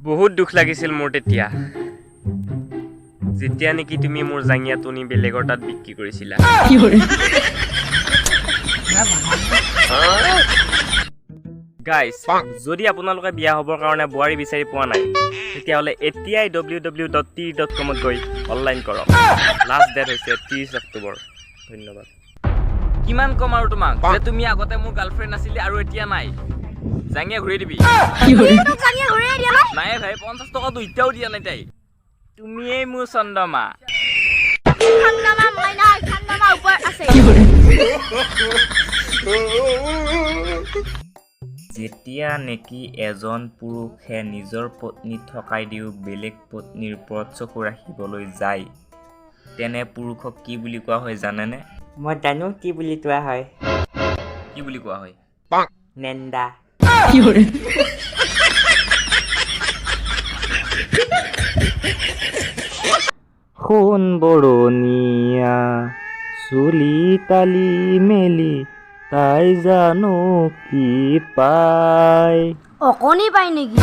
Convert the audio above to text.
বহুত দুখ লাগিছিল মোৰ তেতিয়া যেতিয়া নেকি তুমি মোৰ জাঙিয়াটো নি বেলেগৰ তাত বিক্ৰী কৰিছিলা গাইজ যদি আপোনালোকে বিয়া হ'বৰ কাৰণে বোৱাৰী বিচাৰি পোৱা নাই তেতিয়াহ'লে এতিয়াই www.t.com ত গৈ অনলাইন কৰক লাষ্ট ডেট হৈছে 30 অক্টোবৰ ধন্যবাদ কিমান কম আৰু তোমাক যে তুমি আগতে মোৰ গাৰ্লফ্ৰেণ্ড আছিলি আৰু এতিয়া নাই জাঙিয়া ঘূৰাই দিবি নাই ভাই 50 টকাটো এতিয়াও দিয়া নাই তাই তুমিয়েই মোৰ চন্দ্ৰমা যেতিয়া নেকি এজন পুৰুষে নিজৰ পত্নী থকাই দিও বেলেগ পত্নীৰ ওপৰত চকু ৰাখিবলৈ যায় তেনে পুৰুষক কি বুলি কোৱা হয় জানেনে মই জানো কি বুলি কোৱা হয় কি বুলি কোৱা হয় নেন্দা সোণ বৰণীয়া চুলি তালি মেলি তাই জানো কি পায় অকণি পাই নেকি